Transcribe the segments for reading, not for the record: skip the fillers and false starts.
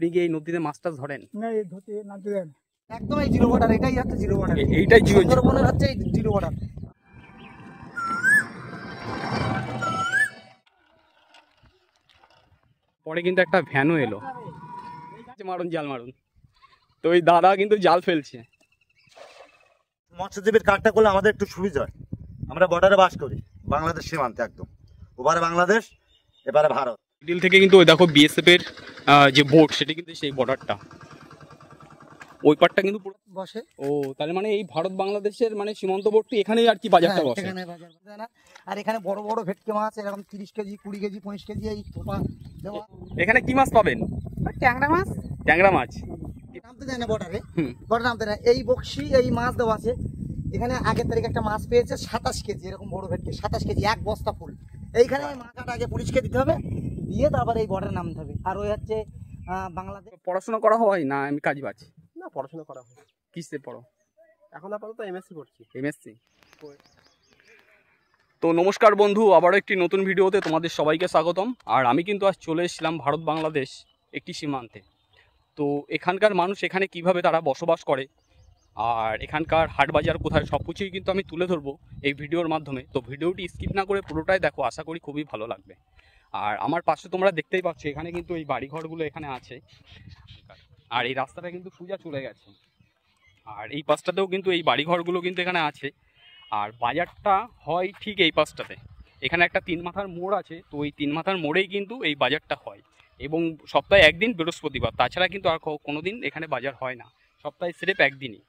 আপনি কি এই নদীতে মাছ টাছ ধরেন? না, এই ধরতে নামতে দেন একদম। এই জিরো বর্ডার, এটাই হচ্ছে জিরো বর্ডার, এইটাই জিরো সুন্দরবনের হচ্ছে এই জিরো বর্ডার। পরে কিন্তু একটা ভ্যানও এলো, মারুন জাল মারুন। তো ওই দাদা কিন্তু জাল ফেলছে। মৎস্যজীবীর কার্ডটা করলে আমাদের একটু সুবিধা হয়। আমরা বর্ডারে বাস করি, বাংলাদেশ সীমান্তে একদম। ওপারে বাংলাদেশ, এবারে ভারত। ডিল থেকে কিন্তু ওই দেখো বিএসএফ এর যে বোট, সেটা কিন্তু সেই বর্ডারটা, ওই পারটা কিন্তু বসে। ও তাহলে মানে এই ভারত বাংলাদেশের মানে সীমান্তবর্তী এখানেই আর কি বাজারটা বসে। এখানে বাজার বসে না। আর এখানে বড় বড় ভেটকি মাছ এরকম 30 কেজি 20 কেজি 25 কেজি এই থোপা দেওয়া। এখানে কি মাছ পাবেন? ট্যাংরা মাছ। ট্যাংরা মাছ নামতে দেয় না বর্ডারে, বর্ডার নামতে দেয়। এই বক্সি এই মাছ দেওয়া আছে এখানে। আগের তারিখে একটা মাছ পেয়েছে 27 কেজি, এরকম বড় ভেটকি 27 কেজি, এক বস্তা ফুল। এইখানে মাছটা আগে পুলিশকে দিতে হবে, দিয়ে তারপরে এই বর্ডারে নামতে হবে। আর ওই হচ্ছে বাংলাদেশ। পড়াশোনা করা হয় না আমি কাজ বাজ? না, পড়াশোনা করা হয়। কিসে পড়ো এখন আপাতত এমএসসি করছি। এমএসসি। তো নমস্কার বন্ধু, আবারও একটি নতুন ভিডিওতে তোমাদের সবাইকে স্বাগতম। আর আমি কিন্তু আজ চলে এসেছিলাম ভারত বাংলাদেশ একটি সীমান্তে। তো এখানকার মানুষ এখানে কিভাবে তারা বসবাস করে আর এখানকার হাট বাজার কোথায়, সব কিছুই কিন্তু আমি তুলে ধরবো এই ভিডিওর মাধ্যমে। তো ভিডিওটি স্কিপ না করে পুরোটাই দেখো, আশা করি খুবই ভালো লাগবে। আর আমার পাশে তোমরা দেখতেই পাচ্ছ এখানে কিন্তু এই বাড়িঘরগুলো এখানে আছে, আর এই রাস্তাটা কিন্তু সোজা চলে গেছে। আর এই পাশটাতেও কিন্তু এই বাড়িঘরগুলো কিন্তু এখানে আছে। আর বাজারটা হয় ঠিক এই পাশটাতে। এখানে একটা 3 মাথার মোড় আছে, তো ওই 3 মাথার মোড়েই কিন্তু এই বাজারটা হয়, এবং সপ্তাহে একদিন বৃহস্পতিবার, তাছাড়া কিন্তু আর কোনো দিন এখানে বাজার হয় না, সপ্তাহে সিরেফ একদিনই।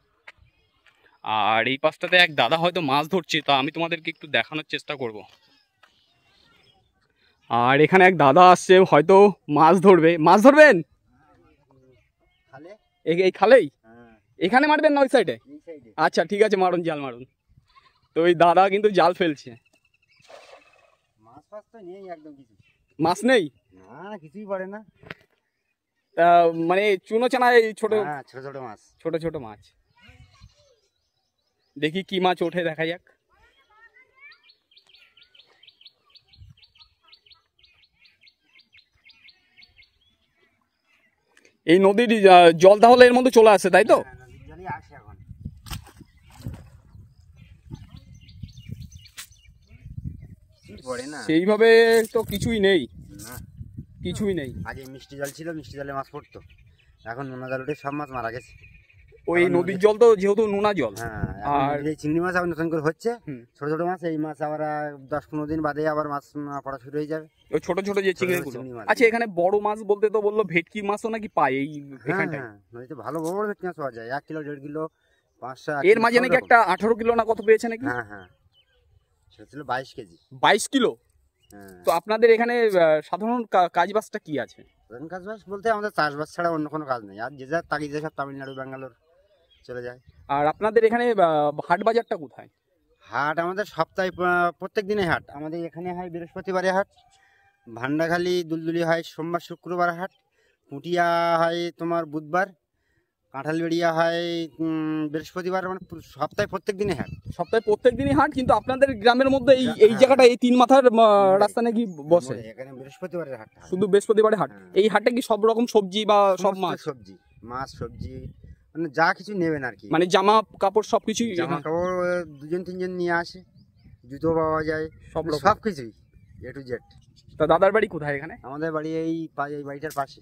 আর এই পাশটাতে এক দাদা হয়তো মাছ ধরছে, তা আমি তোমাদেরকে একটু দেখানোর চেষ্টা করব। আর এখানে এক দাদা আসছে, হয়তো মাছ ধরবে। মাছ ধরবেন এই খালেই? এখানে মারবেন না ওই সাইডে? আচ্ছা ঠিক আছে, মারুন জাল মারুন। তো ওই দাদা কিন্তু জাল ফেলছে। মাছ নেই না, কিছুই পড়ে না। মানে চুনো চানা এই ছোট ছোট মাছ, ছোট ছোট মাছ। দেখি কি মাছ ওঠে, দেখা যাক। এই নদীর জল তাহলে এর মধ্যে চলে আসে, তাই তো? সেইভাবে তো কিছুই নেই, কিছুই নেই। আগে মিষ্টি জল ছিল, মিষ্টি জলে মাছ পড়তো। এখন নোনা জল উঠে সব মাছ মারা গেছে। ওই নদীর জল তো যেহেতু নোনা জল। আর এই চিংড়ি মাছ আবার নতুন করে হচ্ছে, ছোট ছোট মাছ। এই মাছ আবার 10-15 দিন বাদে আবার মাছ পড়া শুরু হয়ে যাবে। ওই ছোট ছোট যে চিংড়িগুলো। আচ্ছা, এখানে বড় মাছ বলতে তো বললো ভেটকি মাছও নাকি পায় এই এখানটায়? নদীতে ভালো বড় বড় ভেটকি মাছ পাওয়া যায়, 1 কিলো 1.5 কিলো 500। এর মাঝে নাকি একটা 18 কিলো না কত পেয়েছে নাকি? হ্যাঁ, সেটা ছিল 22 কেজি। 22 কিলো? তো আপনাদের এখানে সাধারণ কাজবাজটা কি আছে? সাধারণ কাজবাজ বলতে আমাদের চাষবাস ছাড়া অন্য কোনো কাজ নেই। আর যে যার তাগিদে সব তামিলনাড়ু ব্যাঙ্গালোর চলে যায়। আর আপনাদের এখানে হাট বাজারটা কোথায়? হাট আমাদের সপ্তাহে প্রত্যেক দিনে হাট। আমাদের এখানে হয় বৃহস্পতিবারে হাট, ভান্ডাখালি দুলদুলি হয় সোমবার শুক্রবার হাট, পুটিয়া হয় তোমার বুধবার, কাঁঠালবেড়িয়া হয় বৃহস্পতিবার। মানে সপ্তাহে প্রত্যেক দিনে হাট। সপ্তাহে প্রত্যেক দিনই হাট, কিন্তু আপনাদের গ্রামের মধ্যে এই জায়গাটা এই 3 মাথার রাস্তা নাকি বসে? এখানে বৃহস্পতিবারের হাট, শুধু বৃহস্পতিবারে হাট। এই হাটে কি সব রকম সবজি বা সব মাছ? সবজি মাছ সবজি মানে যা কিছু নেবেন আর কি। মানে জামা কাপড় সবকিছু? জামা কাপড় 2-3 নিয়ে আসে, জুতো পাওয়া যায়, সব কিছুই A to Z। তা দাদার বাড়ি কোথায় এখানে? আমাদের বাড়ি এই বাড়িটার পাশে।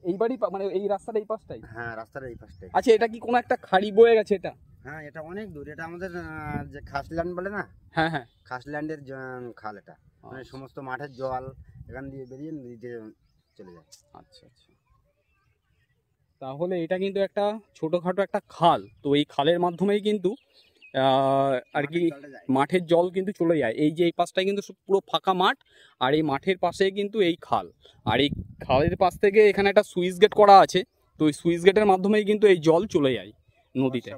এই বাড়ি মানে এই রাস্তার এই পাশটাই? হ্যাঁ, রাস্তার এই পাশটাই। আচ্ছা, এটা কি কোনো একটা খাড়ি বয়ে গেছে এটা? হ্যাঁ, এটা অনেক দূর। এটা আমাদের যে খাসল্যান্ড বলে না, হ্যাঁ হ্যাঁ, খাসল্যান্ডের খাল এটা। মানে সমস্ত মাঠের জল এখান দিয়ে বেরিয়ে নদীতে চলে যায়। আচ্ছা আচ্ছা, তাহলে এটা কিন্তু একটা ছোটোখাটো একটা খাল। তো এই খালের মাধ্যমেই কিন্তু আর কি মাঠের জল কিন্তু চলে যায়। এই যে এই পাশটায় কিন্তু পুরো ফাঁকা মাঠ, আর এই মাঠের পাশে কিন্তু এই খাল। আর এই খালের পাশ থেকে এখানে একটা সুইচ গেট করা আছে, তো ওই সুইচ গেটের মাধ্যমেই কিন্তু এই জল চলে যায় নদীতে।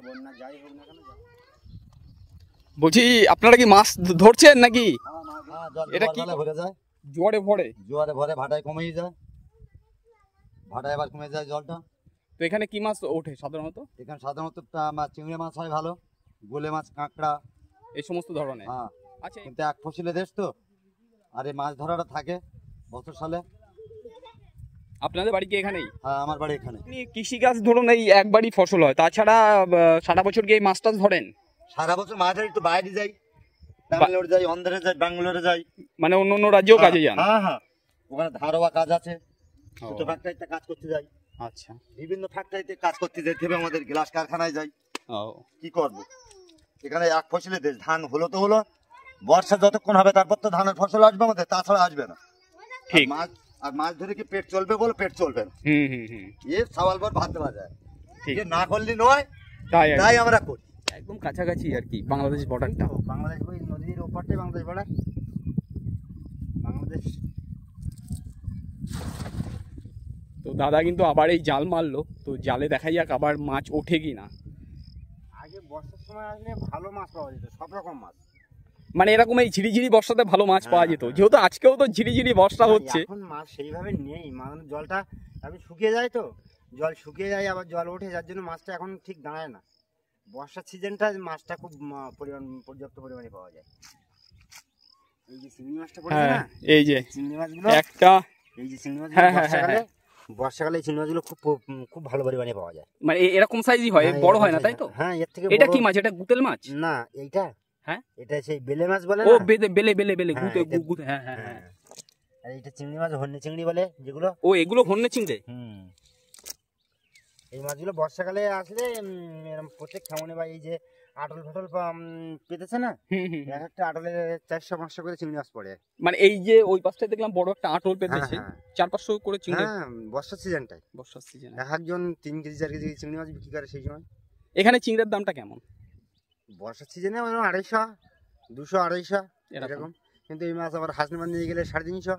বলছি, আপনারা কি মাছ ধরছেন নাকি? এটা কি জোয়ারে ভরে ভাটায় কমেই যায়, ভাটায় আবার কমে যায় জলটা। তো এখানে কি মাছ ওঠে সাধারণত? এখানে সাধারণত চিংড়ি মাছ হয় ভালো, গোলে মাছ, কাঁকড়া, এই সমস্ত ধরনের। আচ্ছা, কিন্তু এক ফসিলে দেশ তো, আর এই মাছ ধরাটা থাকে বছর সালে। আপনাদের বাড়ি কি এখানেই? হ্যাঁ, আমার বাড়ি এখানে। আপনি কৃষিকাজ ধরুন এই একবারই ফসল হয়, তাছাড়া সারা বছর কি এই মাছ টাছ ধরেন? সারা বছর মাছ ধরি, একটু বাইরে যাই, ব্যাঙ্গালোর যাই, অন্ধ্রে যাই, ব্যাঙ্গালোরে যাই। মানে অন্য অন্য রাজ্যেও কাজে যান? হ্যাঁ হ্যাঁ, ওখানে ধারোয়া কাজ আছে, ছোট ফ্যাক্টরিতে কাজ করতে যাই। আচ্ছা। বিভিন্ন ফ্যাক্টরিতে কাজ করতে যেতে হবে, আমাদের গ্লাস কারখানায় যাই। ও, কি করবো, এখানে এক ফসলের দেশ, ধান হলো তো হলো, বর্ষা যতক্ষণ হবে তারপর তো ধানের ফসল আসবে আমাদের, তাছাড়া আসবে না। ঠিক। আর মাছ ধরে কি পেট চলবে বলে? পেট চলবে না। এ সওয়াল পর ভাত দেওয়া যায়, ঠিক। না করলে নয়, তাই তাই আমরা করি। একদম কাছাকাছি আর কি বাংলাদেশ বর্ডারটা। বাংলাদেশ ওই নদীর ওপারটাই বাংলাদেশ বর্ডার। বাংলাদেশ। তো দাদা কিন্তু আবার এই জাল মারলো, তো জালে দেখা যাক আবার মাছ ওঠে কি না। আগে বর্ষার সময় আসলে ভালো মাছ পাওয়া যেত, সব রকম মাছ। মানে এরকম এই ঝিরিঝিরি বর্ষাতে ভালো মাছ পাওয়া যেত, যেহেতু আজকেও তো ঝিরিঝিরি বর্ষা হচ্ছে। এখন মাছ সেইভাবে নেই, মানে জলটা এখন শুকিয়ে যায়, তো জল শুকিয়ে যায় আবার জল ওঠে, যার জন্য মাছটা এখন ঠিক দাঁড়ায় না। বর্ষার সিজনটা মাছটা খুব পর্যাপ্ত পরিমাণে পাওয়া যায়। এই যে চিংড়ি মাছটা পড়েছে হ্যাঁ, না, এই যে চিংড়ি মাছগুলো, একটা, এই যে চিংড়ি মাছগুলো হ্যাঁ, হ্যাঁ, বর্ষাকালে, হ্যাঁ। বর্ষাকালে এই চিংড়ি মাছগুলো খুব খুব ভালো পরিমাণে পাওয়া যায়। মানে এরকম সাইজই হয়, হ্যাঁ, বড় এরকম হয় না, size তাই তো? হ্যাঁ, এর থেকে এটা বড়- কি মাছ? এটা গুতেল মাছ? না, এইটা, হ্যাঁ, এটা সেই বেলে মাছ বলে ও না? বেলে বেলে বেলে হ্যাঁ, গুতে এটা- গুতে, হ্যাঁ হ্যাঁ হ্যাঁ। আর এইটা চিংড়ি মাছ, হন্যে চিংড়ি বলে যেগুলো। ও, এগুলো হন্যে চিংড়ে? এই মাছগুলো বর্ষাকালে আসলে এরকম প্রত্যেক খামনে বা এই যে আটল ফাটল পেতেছে না, এক একটা আটলে 400-500 করে চিংড়ি মাছ পড়ে। মানে এই যে ওই পাশটায় দেখলাম বড় একটা আটল পেতেছে, হ্যাঁ, হ্যাঁ। 400-500 করে চিংড়ি হ্যাঁ, বর্ষার সিজনটাই বর্ষার সিজনে। এক একজন 3 কেজি 4 কেজি চিংড়ি মাছ বিক্রি করে সেই সময়। এখানে চিংড়ির দামটা কেমন? বর্ষার সিজনে 250, 200-250 এরকম। এরকম। কিন্তু এই মাছ আবার হাসনাবাদ নিয়ে গেলে 350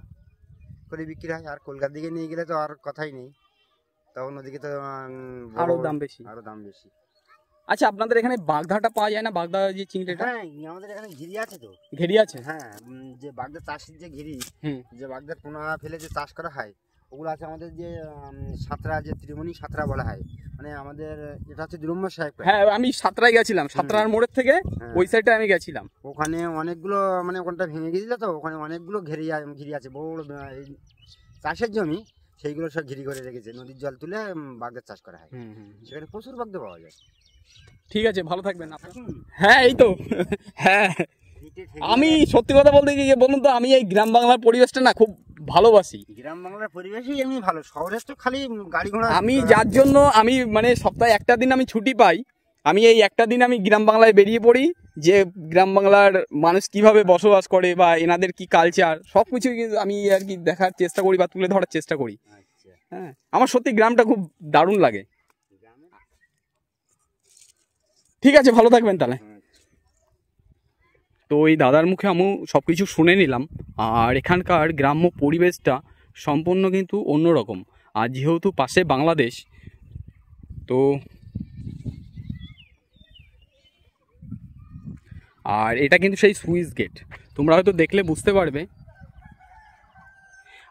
করে বিক্রি হয়। আর কলকাতার দিকে নিয়ে গেলে তো আর কথাই নেই, তখন ওদিকে তো আরো দাম বেশি। আরো দাম বেশি। আচ্ছা, আপনাদের এখানে বাগদাটা পাওয়া যায় না? বাগদা যে চিংড়িটা হ্যাঁ, আমাদের এখানে ঘিরি আছে তো। ঘেরি আছে? হ্যাঁ, যে বাগদা চাষের যে ঘিরি, হুম। যে বাগদার পোনা ফেলে যে চাষ করা হয়, ওগুলো আছে আমাদের যে সাঁতরা, যে ত্রিমণি সাঁতরা বলা হয়। মানে আমাদের এটা হচ্ছে দ্রম্য সাহেব। হ্যাঁ, আমি সাতরায় গেছিলাম, সাতরার মোড়ের থেকে হ্যাঁ। ওই সাইডে আমি গেছিলাম। ওখানে অনেকগুলো, মানে ওখানটা ভেঙে গিয়েছিল তো, ওখানে অনেকগুলো ঘিরি আছে, বড় বড় এই চাষের জমি, সেইগুলো সব ঘিরি করে রেখেছে। নদীর জল তুলে বাগদার চাষ করা হয়, সেখানে প্রচুর বাগদা পাওয়া যায়। ঠিক আছে, ভালো থাকবেন আপনি। হ্যাঁ, এই তো। হ্যাঁ, আমি সত্যি কথা বলতে গিয়ে বলুন তো, আমি এই গ্রাম বাংলার পরিবেশটা না খুব ভালোবাসি। গ্রাম বাংলার পরিবেশই এমনি ভালো, শহরের তো খালি গাড়ি ঘোড়া। আমি যার জন্য আমি মানে সপ্তাহে একটা দিন আমি ছুটি পাই, আমি এই একটা দিন আমি গ্রাম বাংলায় বেরিয়ে পড়ি, যে গ্রাম বাংলার মানুষ কিভাবে বসবাস করে বা এনাদের কি কালচার, সব কিছু আমি আর কি দেখার চেষ্টা করি বা তুলে ধরার চেষ্টা করি। আচ্ছা, হ্যাঁ, আমার সত্যি গ্রামটা খুব দারুণ লাগে। ঠিক আছে, ভালো থাকবেন তাহলে। তো এই দাদার মুখে আমি সব কিছু শুনে নিলাম, আর এখানকার গ্রাম্য পরিবেশটা সম্পূর্ণ কিন্তু অন্যরকম। আর যেহেতু পাশে বাংলাদেশ, তো আর এটা কিন্তু সেই সুইচ গেট, তোমরা হয়তো দেখলে বুঝতে পারবে।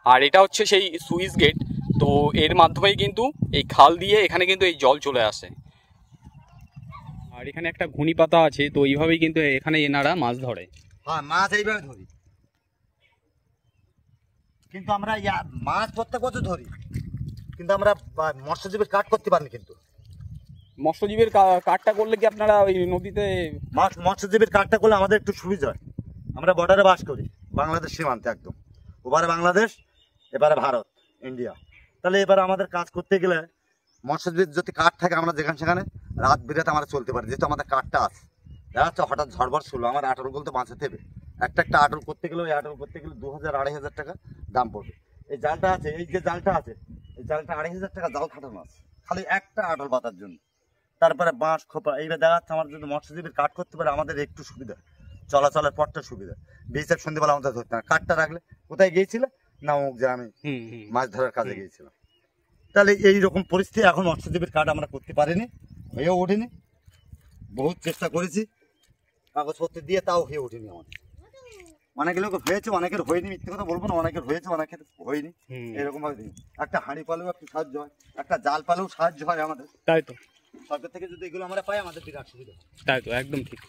আর এটা হচ্ছে সেই সুইচ গেট, তো এর মাধ্যমেই কিন্তু এই খাল দিয়ে এখানে কিন্তু এই জল চলে আসে। আর এখানে একটা ঘুনি পাতা আছে, তো এইভাবেই কিন্তু এখানে এনারা মাছ ধরে। হ্যাঁ, মাছ এইভাবে ধরি, কিন্তু আমরা মাছ প্রত্যেক বছর ধরি, কিন্তু আমরা মৎস্যজীবীর কাট করতে পারিনি। কিন্তু মৎস্যজীবীর কাটটা করলে কি আপনারা ওই নদীতে মৎস্যজীবীর কাটটা করলে আমাদের একটু সুবিধা হয়। আমরা বর্ডারে বাস করি, বাংলাদেশ সীমান্তে একদম, ওপারে বাংলাদেশ, এবারে ভারত, ইন্ডিয়া। তাহলে এবারে আমাদের কাজ করতে গেলে মৎস্যজীবীর যদি কাঠ থাকে, আমরা যেখানে সেখানে রাত বিরাতে আমরা চলতে পারি, যেহেতু আমাদের কাঠটা আছে। দেখা যাচ্ছে হঠাৎ ঝড়বড় শুরু, আমার আটলগুলো তো বাঁচাতে হবে। একটা আটল করতে গেলে, ওই আটল করতে গেলে 2000-2500 টাকা দাম পড়বে। এই জালটা আছে, এই যে জালটা আছে, এই জালটা 2500 টাকা জাল খাটানো আছে, খালি একটা আটল পাতার জন্য। তারপরে বাঁশ খোপা, এইবার দেখা যাচ্ছে আমার যদি মৎস্যজীবীর কাঠ করতে পারে, আমাদের একটু সুবিধা, চলাচলের পথটা সুবিধা। বিচের সন্ধ্যেবেলা আমাদের ধরতে না, কাঠটা রাখলে কোথায় গিয়েছিল না, অমুক যে আমি মাছ ধরার কাজে গিয়েছিলাম। তাহলে এইরকম পরিস্থিতি, এখন মৎস্যজীবীর কাঠ আমরা করতে পারিনি, হয়েও ওঠেনি। বহুত চেষ্টা করেছি কাগজপত্র দিয়ে, তাও হয়ে ওঠেনি আমাদের। অনেকের লোক হয়েছে, অনেকের হয়নি, মিথ্যে কথা বলবো না, অনেকের হয়েছে, অনেকের হয়নি। এরকম ভাবে একটা হাঁড়ি পালেও একটু সাহায্য হয়, একটা জাল পালেও সাহায্য হয় আমাদের। তাই তো, সরকার থেকে যদি এগুলো আমরা পাই, আমাদের বিরাট সুবিধা। তাই তো, একদম ঠিক।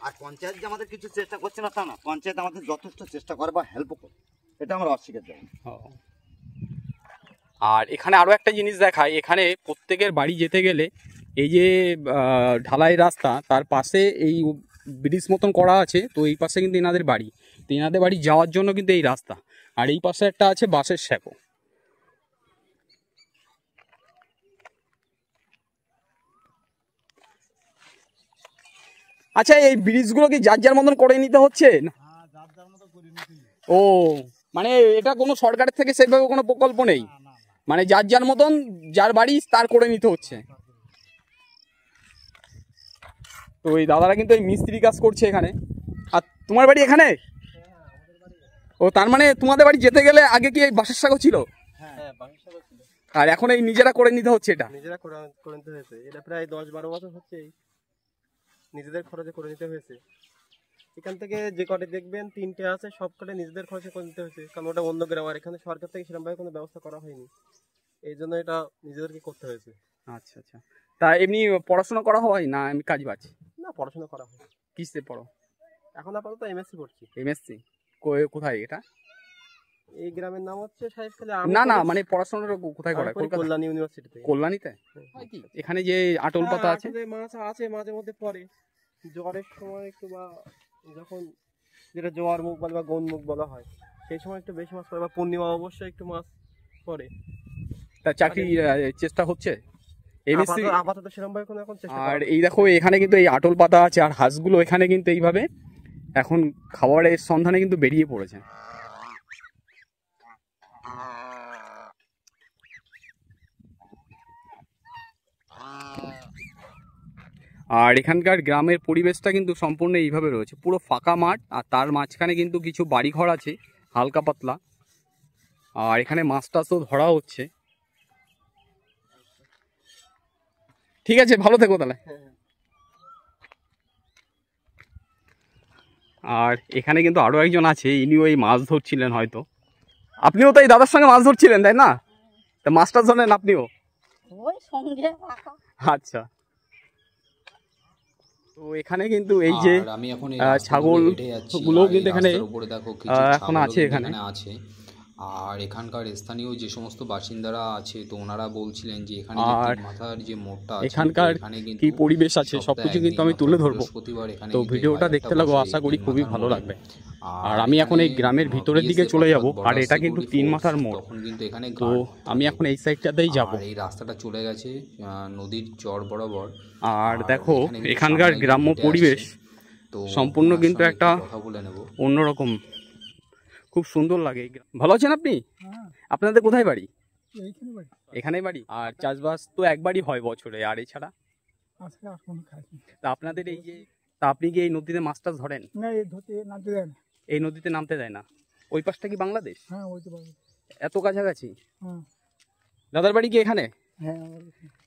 আর পঞ্চায়েত যে আমাদের কিছু চেষ্টা করছে না তা না, পঞ্চায়েত আমাদের যথেষ্ট চেষ্টা করে বা হেল্পও করে, এটা আমরা অস্বীকার জানি। আর এখানে আরও একটা জিনিস দেখায়, এখানে প্রত্যেকের বাড়ি যেতে গেলে এই যে ঢালাই রাস্তা, তার পাশে এই ব্রিজ মতন করা আছে, তো এই পাশে কিন্তু এনাদের বাড়ি, তো এনাদের বাড়ি যাওয়ার জন্য কিন্তু এই রাস্তা। আর এই পাশে একটা আছে বাসের শ্যাকো। আচ্ছা, এই ব্রিজগুলো কি যার যার মতন করে নিতে হচ্ছে? ও, মানে এটা কোনো সরকারের থেকে সেভাবে কোনো প্রকল্প নেই, মানে যার যার মতন যার বাড়ি তার করে নিতে হচ্ছে। তো এই দাদারা কিন্তু এই মিস্ত্রি কাজ করছে এখানে। আর তোমার বাড়ি এখানে? ও, তার মানে তোমাদের বাড়ি যেতে গেলে আগে কি এই বাসের সাগো ছিল, হ্যাঁ, বাংলাদেশ ছিল। আর এখন এই নিজেরা করে নিতে হচ্ছে? এটা নিজেরা করে নিতে হয়েছে, এটা প্রায় 10-12 বছর হচ্ছে নিজেদের খরচে করে নিতে হয়েছে। এখান থেকে যে কটে দেখবেন 3টে আছে, সব কটে নিজেদের খরচে করে নিতে হয়েছে, কারণ ওটা অন্য গ্রাম, আর এখানে সরকার থেকে সেরকমভাবে কোনো ব্যবস্থা করা হয়নি, এই জন্য এটা নিজেদেরকে করতে হয়েছে। আচ্ছা আচ্ছা। তা এমনি পড়াশোনা করা হয় না এমনি কাজ বাজ? না, পড়াশোনা করা হয়। কিসে পড়ো? এখন আপাতত এমএসসি পড়ছি। এমএসসি? কোথায় এটা? এই গ্রামের নাম হচ্ছে সাহেবখালী। না না, মানে পড়াশোনাটা কোথায় করে? কল্যাণ ইউনিভার্সিটিতে। কল্যাণীতে? এখানে যে আটল পাতা আছে, মাছ আছে মাঝে মধ্যে পড়ে, জোয়ারের সময় একটু, বা যখন যেটা জোয়ার মুখ বলে বা গন মুখ বলা হয়, সেই সময় একটু বেশি মাছ পড়ে, বা পূর্ণিমা অবশ্যই একটু মাছ পড়ে। তা চাকরি চেষ্টা হচ্ছে এমএসসি? আপাতত সেরকম ভাবে কোনো এখন চেষ্টা। আর এই দেখো এখানে কিন্তু এই আটল পাতা আছে, আর হাঁসগুলো এখানে কিন্তু এইভাবে এখন খাবারের সন্ধানে কিন্তু বেরিয়ে পড়েছে। আর এখানকার গ্রামের পরিবেশটা কিন্তু সম্পূর্ণ এইভাবে রয়েছে, পুরো ফাঁকা মাঠ, আর তার মাঝখানে কিন্তু কিছু বাড়িঘর আছে হালকা পাতলা। আর এখানে মাছ টাছও ধরা হচ্ছে। ঠিক আছে, ভালো থেকো তাহলে। আর এখানে কিন্তু আরো একজন আছে, ইনিও এই মাছ ধরছিলেন হয়তো। আপনিও তো এই দাদার সঙ্গে মাছ ধরছিলেন, তাই না? তা মাছটা ধরেন আপনিও? আচ্ছা। তো এখানে কিন্তু এই যে ছাগল গুলো কিন্তু এখানে এখন আছে এখানে আছে। আর এখানকার স্থানীয় যে সমস্ত বাসিন্দারা আছে, তো ওনারা বলছিলেন যে এখানে যে তিন মাথার যে মোড়টা আছে, এখানকার কি পরিবেশ আছে সবকিছু কিন্তু আমি তুলে ধরবো। তো ভিডিওটা দেখতে লাগো, আশা করি খুবই ভালো লাগবে। আর আমি এখন এই গ্রামের ভিতরের দিকে চলে যাব, আর এটা কিন্তু তিন মাথার মোড়, তো আমি এখন এই সাইডটাতেই যাব। এই রাস্তাটা চলে গেছে নদীর চর বরাবর। আর দেখো এখানকার গ্রাম্য পরিবেশ সম্পূর্ণ কিন্তু একটা অন্যরকম, খুব সুন্দর লাগে। ভালো আছেন আপনি? আপনাদের কোথায় বাড়ি? এখানেই বাড়ি। আর চাষবাস তো একবারই হয় বছরে, আর এছাড়া তা আপনাদের এই যে, তা আপনি কি এই নদীতে মাছ টাছ ধরেন? না, এই নদীতে নামতে দেয় না। ওই পাশটা কি বাংলাদেশ? হ্যাঁ, ওই তো বাংলাদেশ। এত কাছাকাছি? হ্যাঁ। দাদার বাড়ি কি এখানে? হ্যাঁ।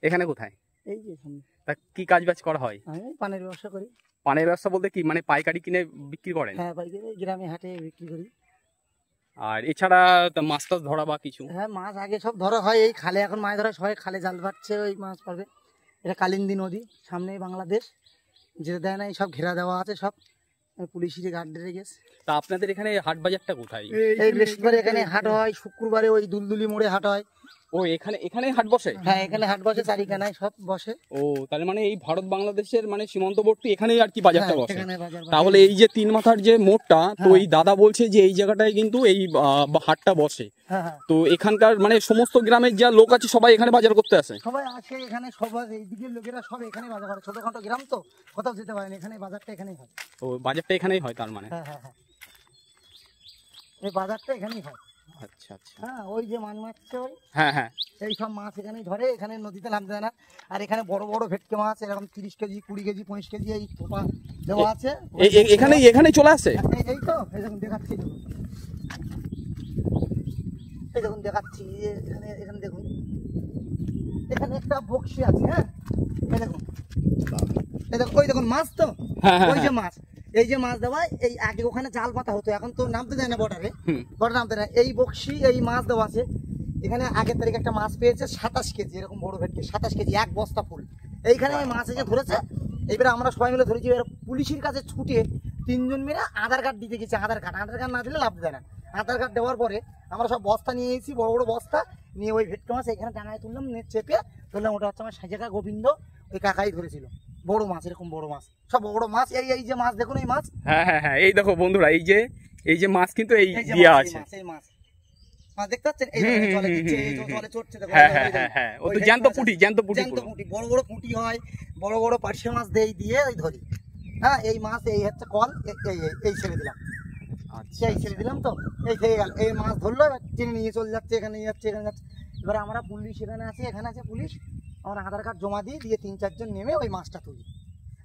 এখানে কোথায়? এই যে এখানে। তা কি কাজ বাজ করা হয়? আমি পানের ব্যবসা করি। পানের ব্যবসা বলতে কি, মানে পাইকারি কিনে বিক্রি করেন? হ্যাঁ, পাইকারি গ্রামে হাটে বিক্রি করি। আর এছাড়া মাছ টাছ ধরা বা কিছু? হ্যাঁ, মাছ আগে সব ধরা হয় এই খালে, এখন মাছ ধরা সবাই খালে জাল পাচ্ছে, ওই মাছ পাবে। এটা কালিন্দী নদী, সামনেই বাংলাদেশ, যেতে দেয় না, এই সব ঘেরা দেওয়া আছে, সব পুলিশের গার্ড ডেরে গেছে। তা আপনাদের এখানে হাট বাজারটা কোথায়? এই বৃহস্পতিবারে এখানে হাট হয়, শুক্রবারে ওই দুলদুলি মোড়ে হাট হয়। ও, এখানে হাট বসে? হ্যাঁ, এখানে হাট বসে, চারিখানায় সব বসে। ও, তাহলে মানে এই ভারত বাংলাদেশের মানে সীমান্তবর্তী এখানেই আর কি বাজারটা বসে। এখানে বাজার। তাহলে এই যে তিন মাথার যে মোড়টা, তো এই দাদা বলছে যে এই জায়গাটায় কিন্তু এই হাটটা বসে। হ্যাঁ হ্যাঁ। তো এখানকার মানে সমস্ত গ্রামের যা লোক আছে সবাই এখানে বাজার করতে আসে? সবাই আসে এখানে, সবাই এই দিকের লোকেরা সব এখানে বাজার করে, ছোটখাটো গ্রাম তো কোথাও যেতে পারেন, এখানে বাজারটা এখানেই হয়। ও, বাজারটা এখানেই হয় তার মানে? হ্যাঁ হ্যাঁ হ্যাঁ, এই বাজারটা এখানেই হয়। আচ্ছা আচ্ছা। হ্যাঁ, ওই যে মাছ মারছে, ওই হ্যাঁ হ্যাঁ, এই সব মাছ এখানেই ধরে, এখানে নদীতে নামতে দেয় না। আর এখানে বড় বড় ভেটকি মাছ এরকম 30 কেজি, 20 কেজি, 25 কেজি এই থোপা দেওয়া আছে। এখানেই চলে আসে? এই তো, এই দেখুন দেখাচ্ছি, এই দেখুন দেখাচ্ছি, এখানে দেখুন, এখানে একটা বক্সি আছে। হ্যাঁ, এই দেখুন, ওই দেখুন মাছ তো, ওই যে মাছ, এই যে মাছ দেওয়া, এই আগে ওখানে জাল পাতা হতো, এখন তো নামতে দেয় না বর্ডারে, নামতে দেয়। এই বক্সি এই মাছ দেওয়া আছে, এখানে আগের তারিখ একটা মাছ পেয়েছে 27 কেজি, এরকম বড় ভেটকি 27 কেজি, এক বস্তা ফুল। এইখানে মাছ এসে ধরেছে, এবারে আমরা সবাই মিলে ধরেছি। এবার পুলিশের কাছে ছুটে 3 জন মিলে আধার কার্ড দিতে গেছে। আধার কার্ড না দিলে লাভ দেয় না। আধার কার্ড দেওয়ার পরে আমরা সব বস্তা নিয়ে এসেছি, বড় বড় বস্তা, নিয়ে ওই ভেটকি মাছ এখানে ডাঙায় তুললাম, নিয়ে চেপে ধরলাম। ওটা হচ্ছে আমার সাজেকা গোবিন্দ, ওই কাকাই ধরেছিল বড় মাছ, এরকম বড় মাছ, সব বড় মাছ। এই যে মাছ দেখুন, এই মাছ, হ্যাঁ হ্যাঁ হ্যাঁ, এই দেখো বন্ধুরা, এই যে মাছ কিন্তু এই দিয়া আছে। এই মাছ দেখতে পাচ্ছেন, এই জলে দিচ্ছে, এই জলে চড়ছে, দেখো। হ্যাঁ হ্যাঁ হ্যাঁ হ্যাঁ, ও তো জ্যান্ত পুঁটি বড় বড় পুঁটি হয়, বড় বড় পার্শে মাছ দিয়ে ওই ধরি। হ্যাঁ, এই মাছ এই হচ্ছে কল, এই ছেড়ে দিলাম। আচ্ছা, এই ছেড়ে দিলাম তো এই থেকে গেল, এই মাছ ধরলো, এবার টেনে নিয়ে চলে যাচ্ছে, এখানে নিয়ে যাচ্ছে, এখানে যাচ্ছে। এবারে আমরা পুলিশ এখানে আছে, এখানে আছে পুলিশ, আমরা আধার কার্ড জমা দিয়ে 3-4 জন নেমে ওই মাছটা তুলি।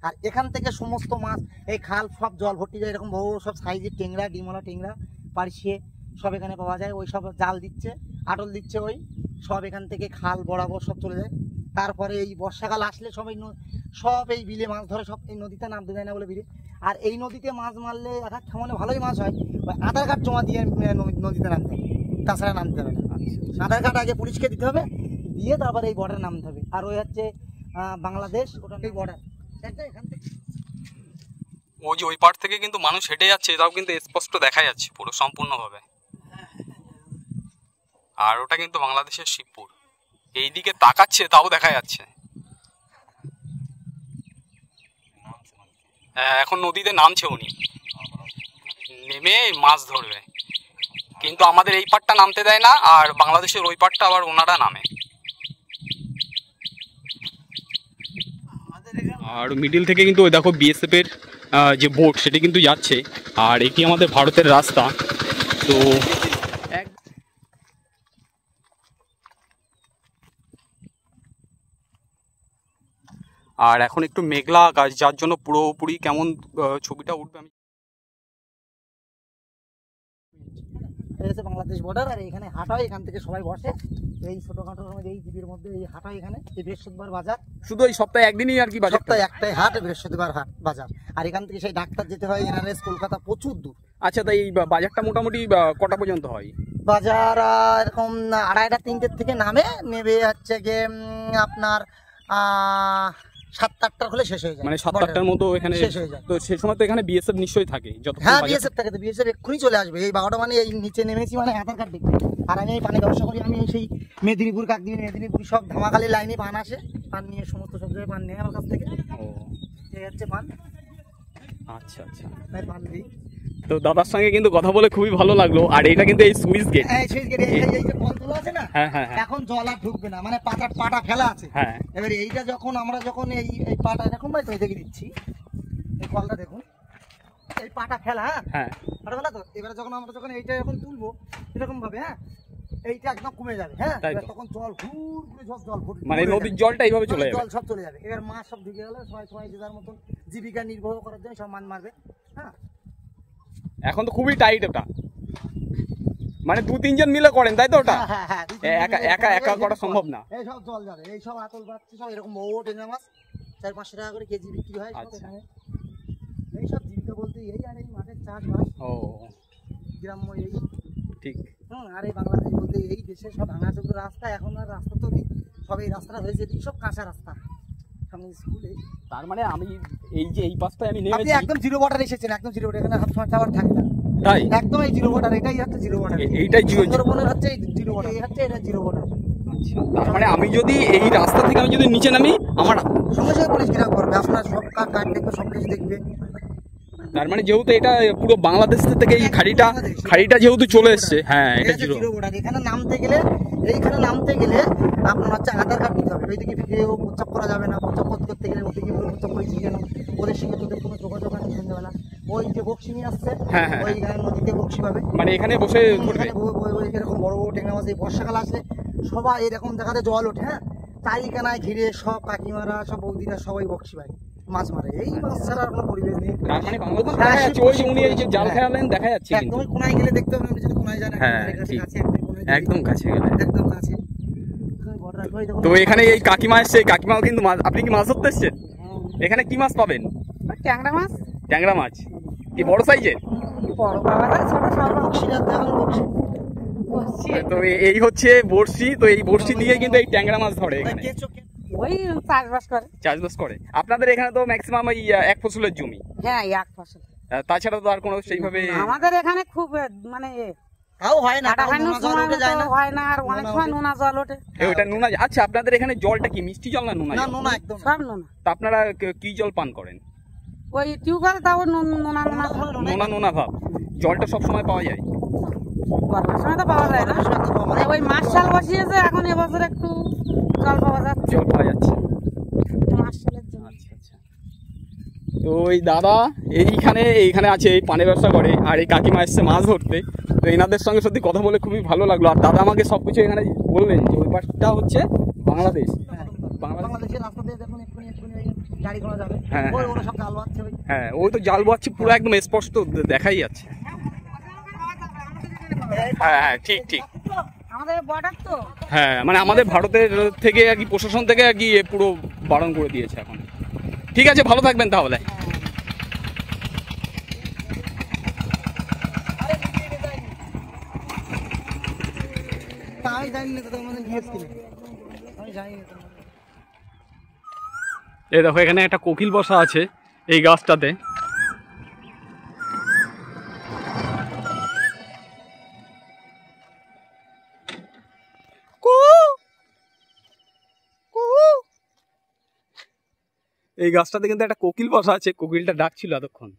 আর এখান থেকে সমস্ত মাছ, এই খাল সব জল ভর্তি যায়, এরকম বড় সব সাইজের টেংরা, ডিমলা টেংরা, পার্শে সব এখানে পাওয়া যায়। ওই সব জাল দিচ্ছে, আটল দিচ্ছে, ওই সব এখান থেকে খাল বরাবর সব চলে যায়। তারপরে এই বর্ষাকাল আসলে সব এই বিলে মাছ ধরে, সব এই নদীতে নামতে দেয় না বলে বিলে। আর এই নদীতে মাছ মারলে একটা খামানে ভালোই মাছ হয়, ওই আধার কার্ড জমা দিয়ে নদীতে নামতে হবে, তাছাড়া নামতে হবে না। আধার কার্ড আগে পুলিশকে দিতে হবে, দিয়ে তারপরে এই বর্ডারে নামতে হবে। আর ওই হচ্ছে বাংলাদেশ, ওটা এই বর্ডার এখান থেকে। ওই যে ওই পার থেকে কিন্তু মানুষ হেঁটে যাচ্ছে, এটাও কিন্তু স্পষ্ট দেখা যাচ্ছে পুরো সম্পূর্ণভাবে। আর ওটা কিন্তু বাংলাদেশের শিবপুর, এইদিকে তাকাচ্ছে তাও দেখা যাচ্ছে। এখন নদীতে নামছে উনি, নেমে মাছ ধরবে, কিন্তু আমাদের এই পারটা নামতে দেয় না, আর বাংলাদেশের ওই পারটা আবার ওনারা নামে। আর মিডিল থেকে কিন্তু ওই দেখো বিএসএফ এর যে বোট সেটা কিন্তু যাচ্ছে, আর এটি আমাদের ভারতের রাস্তা। তো আর এখন একটু মেঘলা আকাশ, যার জন্য পুরোপুরি কেমন ছবিটা উঠবে আমি। বাংলাদেশ বর্ডার, আর এখানে হাট হয়, এখান থেকে সবাই বসে এই ছোটখাটো এই দ্বীপের মধ্যে এই হাট হয়। এখানে এই বৃহস্পতিবার বাজার, শুধু এই সপ্তাহে একদিনই আর কি বাজার, সপ্তাহে একটাই হাট, বৃহস্পতিবার হাট বাজার। আর এখান থেকে সেই ডাক্তার যেতে হয় এনআরএস কলকাতা, প্রচুর দূর। আচ্ছা, তাই এই বাজারটা মোটামুটি কটা পর্যন্ত হয়? বাজার এরকম 2:30-3টের থেকে নেবে হচ্ছে গিয়ে আপনার 7-8টার হলে শেষ হয়ে যায়, মানে 7-8টার মতো এখানে শেষ হয়ে যায়। তো সেই সময় তো এখানে বিএসএফ নিশ্চয়ই থাকে, হ্যাঁ বিএসএফ থাকে, তো বিএসএফ এক্ষুনি চলে আসবে। এই 12টা মানে এই নিচে নেমেছি মানে আধার কার্ড দেখবে। আর আমি এই পানি ব্যবসা করি, আমি সেই মেদিনীপুর, কাকদ্বীপ, মেদিনীপুর সব ধামাখালি লাইনে পান আসে, পান নিয়ে সমস্ত সব জায়গায় পান নেয় আমার কাছ থেকে। এই হচ্ছে পান। আচ্ছা আচ্ছা, পান দিই। তো দাদার সঙ্গে কিন্তু কথা বলে খুবই ভালো লাগলো। আর এটা কিন্তু এই সুইচ গেট, এই যে কলগুলো আছে না, এখন জল আর ঢুকবে না, মানে পাটা ফেলা আছে। এবার এইটা যখন আমরা এই পাটা এরকম ভাই তৈরি দিচ্ছি, এই কলটা দেখুন, এই পাটা ফেলা, হ্যাঁ পাটা ফেলা। তো এবারে আমরা এইটা এখন তুলবো এরকম ভাবে, হ্যাঁ এইটা একদম কমে যাবে, হ্যাঁ তখন জল হুড় করে জল ফুটবে, মানে নদীর জলটা এইভাবে চলে যাবে, জল সব চলে যাবে। এবার মাছ সব ঢুকে গেলে সবাই যে যার মতন জীবিকা নির্বাহ করার জন্য সব মাছ মারবে। হ্যাঁ, এখন তো খুবই টাইট ওটা, মানে 2-3 জন মিলে করেন, তাই তো? ওটা একা করা সম্ভব না। এই সব জল যাবে, এই সব আতল পাচ্ছে, সব এরকম বড় টেঙ্গা মাছ 400-500 টাকা করে কেজি বিক্রি হয় সব এখানে। এই সব জীবিকা বলতে এই, আর এই মাঠের চাষবাস, ও গ্রাম্য এই ঠিক। আর এই বাংলাদেশ বলতে এই দেশের সব ভাঙাচোরা রাস্তা, এখন আর রাস্তা তো নেই, সব এই রাস্তাটা হয়েছে সব কাঁচা রাস্তা। তার মানে আমি এই পাশটায় আমি নেমেছি, একদম জিরো ওয়াটার এসেছেন, একদম জিরো ওয়াটার, এখানে সবসময় টাওয়ার থাকে না, তাই একদম এই জিরো ওয়াটার, এটাই হচ্ছে জিরো ওয়াটার, এইটাই জিরো হচ্ছে জিরো ওয়াটার, এই হচ্ছে এটা জিরো ওয়াটার। আচ্ছা, তার মানে আমি যদি এই রাস্তা থেকে আমি যদি নিচে নামি, আমার সঙ্গে সঙ্গে পুলিশ ঘেরাও করবে, আপনার সব কার্ড দেখবে, সব কিছু দেখবে। তার মানে যেহেতু এটা পুরো বাংলাদেশ থেকে এই খাড়িটা যেহেতু চলে এসছে, হ্যাঁ এটা জিরো ওয়াটার। এখানে নামতে গেলে আপনার হচ্ছে আধার কার্ড নিতে হবে, ওইদিকে কেউ প্রচাপ করা যাবে না, প্রচাপ করতে গেলে ওদিকে প্রচাপ করেছি কেন, ওদের সঙ্গে তোদের কোনো যোগাযোগ আছে সন্ধ্যাবেলা। ওই যে বক্সি নিয়ে আসছে, ওই নদীতে বক্সি পাবে, মানে এখানে বসে ধরবে, এরকম বড় বড় টেঙ্গা মাছ। এই বর্ষাকাল আসলে সবাই এরকম জায়গাতে জল ওঠে, হ্যাঁ চারিখানায় ঘিরে সব কাকিমারা, সব বৌদিরা সবাই বক্সি পায়, মাছ মারে। এই মাছ ছাড়া কোনো পরিবেশ নেই, মানে বাংলাদেশ দেখা যাচ্ছে। ওই উনি এই যে জাল খেলালেন দেখা যাচ্ছে, একদম কোনায় গেলে দেখতে হবে, যদি কোনায় যায় না, একদম কাছে গেলে একদম কাছে। তো এখানে এই কাকিমা এসছে, কাকিমাও কিন্তু মাছ, আপনি কি মাছ ধরতে এসছেন? এখানে কি মাছ পাবেন? ট্যাংরা মাছ। ট্যাংরা মাছ কি বড় সাইজের? বড় বাবা, ছোট তো এই হচ্ছে বড়শি, তো এই বড়শি দিয়ে কিন্তু এই ট্যাংরা মাছ ধরে এখানে, ওই চাষবাস করে। আপনাদের এখানে তো ম্যাক্সিমাম এই এক ফসলের জমি, হ্যাঁ এক ফসল, তাছাড়া তো আর কোনো সেইভাবে আমাদের এখানে খুব মানে তাও হয় না, তাও কাটাখানির নোনা জল সময় উঠে যায় না। মতো হয় না, আর অনেক সময় নোনা জল ওঠে। ওইটা নোনা। আচ্ছা, আপনাদের এখানে জলটা কি মিষ্টি জল না নোনা না জল? নোনা একদম না। সব নোনা। তা আপনারা কি জল পান করেন? ওই টিউবওয়েল, তাও নোনা নোনা। নোনা নোনা ভাব। জলটা সব সময় পাওয়া যায়? গরমের সময় তো পাওয়া যায় না, ওই মাস চাল বসিয়েছে এখন, এবছর একটু জল পাওয়া যাচ্ছে, জল পাওয়া যাচ্ছে। মাস চালের জন্য। আচ্ছা আচ্ছা। তো ওই দাদা এইখানে আছে, এই পানের ব্যবসা করে, আর এই কাকিমা এসছে মাছ ধরতে। তো এনাদের সঙ্গে সত্যি কথা বলে খুবই ভালো লাগলো। আর দাদা আমাকে সবকিছু এখানে বললেন যে ওই পাশটা হচ্ছে বাংলাদেশ। বাংলাদেশের রাস্তা দিয়ে দেখুন এক্ষুনি ওই গাড়ি ঘোড়া যাবে। হ্যাঁ, ওই ওরা সব জাল বাচ্ছে ওই। হ্যাঁ, ওই তো জাল বাচ্ছে, পুরো একদম স্পষ্ট দেখাই যাচ্ছে। হ্যাঁ হ্যাঁ, ঠিক ঠিক। আমাদের বর্ডার তো। হ্যাঁ, মানে আমাদের ভারতের থেকে আর কি, প্রশাসন থেকে আর কি পুরো বারণ করে দিয়েছে এখন। ঠিক আছে, ভালো থাকবেন তাহলে। তা আমি জানি না, তো তোমাদের নিয়ে এসেছিলেন, আমি জানি না। এই দেখো, এখানে একটা কোকিল বসা আছে এই গাছটাতে। এই গাছটাতে কিন্তু একটা কোকিল বসা আছে, কোকিলটা ডাকছিল এতক্ষণ।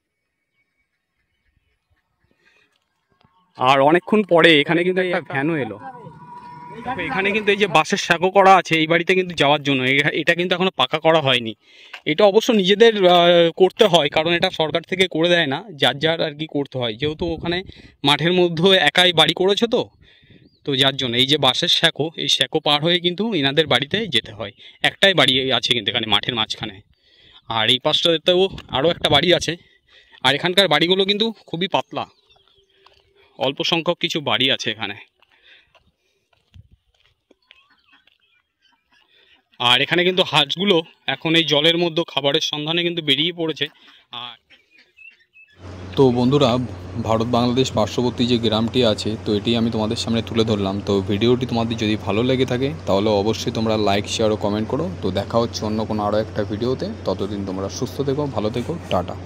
আর অনেকক্ষণ পরে এখানে কিন্তু একটা ভ্যানও এলো। এখানে কিন্তু এই যে বাঁশের সাঁকো করা আছে এই বাড়িতে কিন্তু যাওয়ার জন্য, এটা কিন্তু এখনো পাকা করা হয়নি। এটা অবশ্য নিজেদের করতে হয়, কারণ এটা সরকার থেকে করে দেয় না, যার যার আর কি করতে হয়, যেহেতু ওখানে মাঠের মধ্যে একাই বাড়ি করেছে। তো যার জন্য এই যে বাঁশের সাঁকো, এই সাঁকো পার হয়ে কিন্তু এনাদের বাড়িতে যেতে হয়। একটাই বাড়ি আছে কিন্তু এখানে মাঠের মাঝখানে, আর এই পাশটাতেও আরও একটা বাড়ি আছে। আর এখানকার বাড়িগুলো কিন্তু খুবই পাতলা, অল্প সংখ্যক কিছু বাড়ি আছে এখানে। আর এখানে কিন্তু হাঁসগুলো এখন এই জলের মধ্যে খাবারের সন্ধানে কিন্তু বেরিয়ে পড়েছে। আর তো বন্ধুরা, ভারত বাংলাদেশ পার্শ্ববর্তী যে গ্রামটি আছে, তো এটি আমি তোমাদের সামনে তুলে ধরলাম। তো ভিডিওটি তোমাদের যদি ভালো লেগে থাকে তাহলে অবশ্যই তোমরা লাইক, শেয়ার ও কমেন্ট করো। তো দেখা হচ্ছে অন্য কোনো আরও একটা ভিডিওতে। ততদিন তোমরা সুস্থ থেকো, ভালো থেকো, টাটা।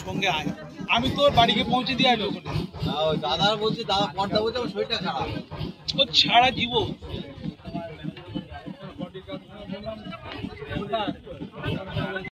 সঙ্গে আয়, আমি তোর বাড়িকে পৌঁছে দিয়ে আসবো। দাদা বলছে, দাদা পর্দা বলছে আমার শরীরটা খারাপ, ও ছাড়া জীবন।